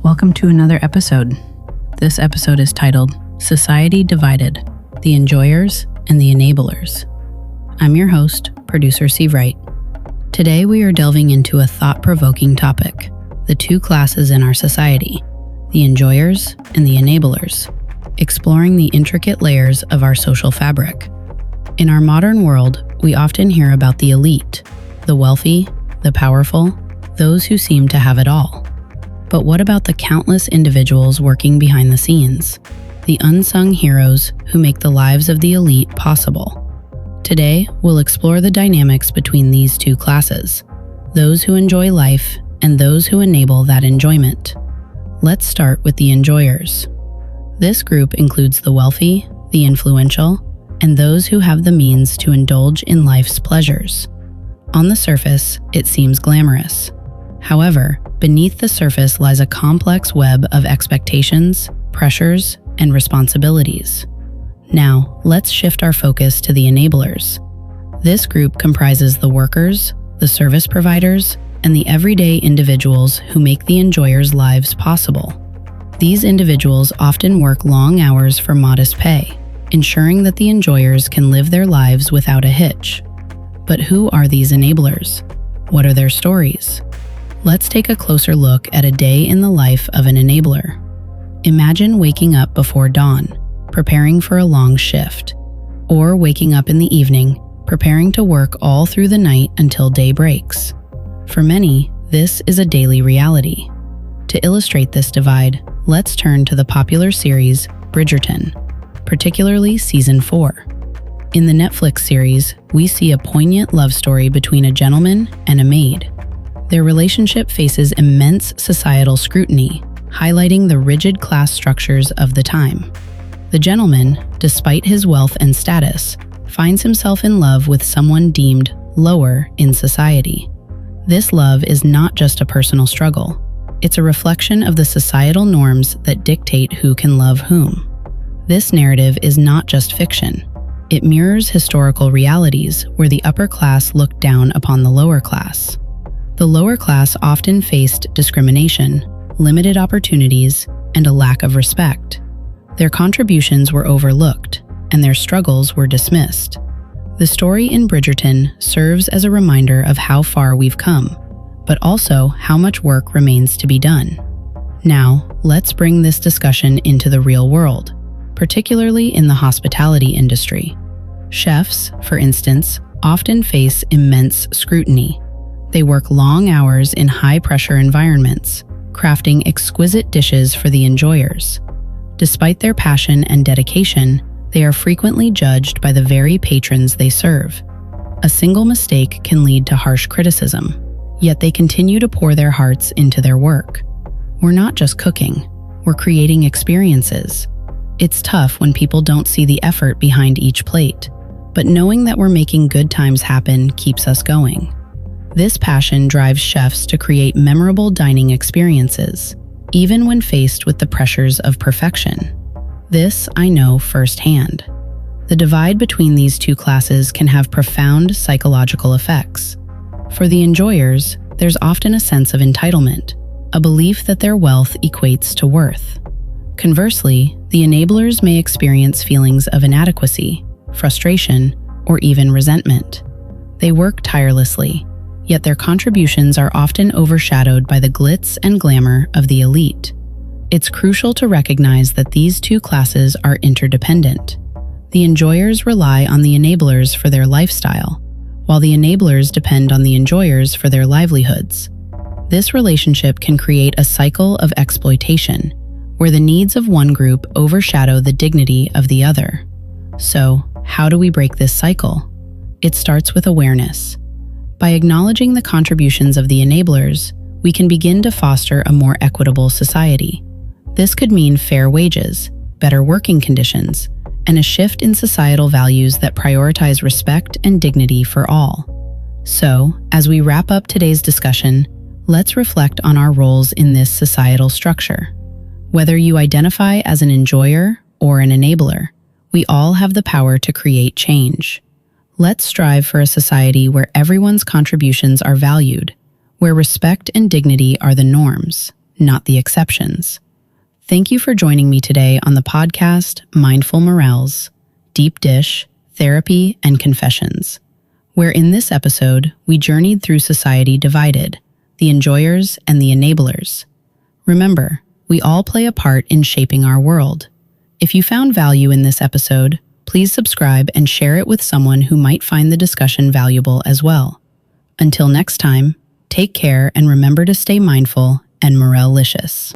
Welcome to another episode. This episode is titled Society Divided, the Enjoyers and the Enablers. I'm your host, producer Steve Wright. Today we are delving into a thought-provoking topic, the two classes in our society, the enjoyers and the enablers, exploring the intricate layers of our social fabric. In our modern world, we often hear about the elite, the wealthy, the powerful, those who seem to have it all. But what about the countless individuals working behind the scenes, the unsung heroes who make the lives of the elite possible? Today, we'll explore the dynamics between these two classes, those who enjoy life and those who enable that enjoyment. Let's start with the enjoyers. This group includes the wealthy, the influential, and those who have the means to indulge in life's pleasures. On the surface, it seems glamorous. However, beneath the surface lies a complex web of expectations, pressures, and responsibilities. Now, let's shift our focus to the enablers. This group comprises the workers, the service providers, and the everyday individuals who make the enjoyers' lives possible. These individuals often work long hours for modest pay, ensuring that the enjoyers can live their lives without a hitch. But who are these enablers? What are their stories? Let's take a closer look at a day in the life of an enabler. Imagine waking up before dawn, preparing for a long shift, or waking up in the evening, preparing to work all through the night until day breaks. For many, this is a daily reality. To illustrate this divide, let's turn to the popular series Bridgerton, particularly Season 4. In the Netflix series, we see a poignant love story between a gentleman and a maid. Their relationship faces immense societal scrutiny, highlighting the rigid class structures of the time. The gentleman, despite his wealth and status, finds himself in love with someone deemed lower in society. This love is not just a personal struggle. It's a reflection of the societal norms that dictate who can love whom. This narrative is not just fiction. It mirrors historical realities where the upper class looked down upon the lower class. The lower class often faced discrimination, limited opportunities, and a lack of respect. Their contributions were overlooked, and their struggles were dismissed. The story in Bridgerton serves as a reminder of how far we've come, but also how much work remains to be done. Now, let's bring this discussion into the real world, particularly in the hospitality industry. Chefs, for instance, often face immense scrutiny. They work long hours in high-pressure environments, crafting exquisite dishes for the enjoyers. Despite their passion and dedication, they are frequently judged by the very patrons they serve. A single mistake can lead to harsh criticism, yet they continue to pour their hearts into their work. We're not just cooking, we're creating experiences. It's tough when people don't see the effort behind each plate, but knowing that we're making good times happen keeps us going. This passion drives chefs to create memorable dining experiences, even when faced with the pressures of perfection. This I know firsthand. The divide between these two classes can have profound psychological effects. For the enjoyers, there's often a sense of entitlement, a belief that their wealth equates to worth. Conversely, the enablers may experience feelings of inadequacy, frustration, or even resentment. They work tirelessly, yet their contributions are often overshadowed by the glitz and glamour of the elite. It's crucial to recognize that these two classes are interdependent. The enjoyers rely on the enablers for their lifestyle, while the enablers depend on the enjoyers for their livelihoods. This relationship can create a cycle of exploitation, where the needs of one group overshadow the dignity of the other. So, how do we break this cycle? It starts with awareness. By acknowledging the contributions of the enablers, we can begin to foster a more equitable society. This could mean fair wages, better working conditions, and a shift in societal values that prioritize respect and dignity for all. So, as we wrap up today's discussion, let's reflect on our roles in this societal structure. Whether you identify as an enjoyer or an enabler, we all have the power to create change. Let's strive for a society where everyone's contributions are valued, where respect and dignity are the norms, not the exceptions. Thank you for joining me today on the podcast Mindful Morels, Deep Dish, Therapy, and Confessions, where in this episode we journeyed through society divided, the enjoyers and the enablers. Remember, we all play a part in shaping our world. If you found value in this episode, please subscribe and share it with someone who might find the discussion valuable as well. Until next time, take care and remember to stay mindful and morel-licious.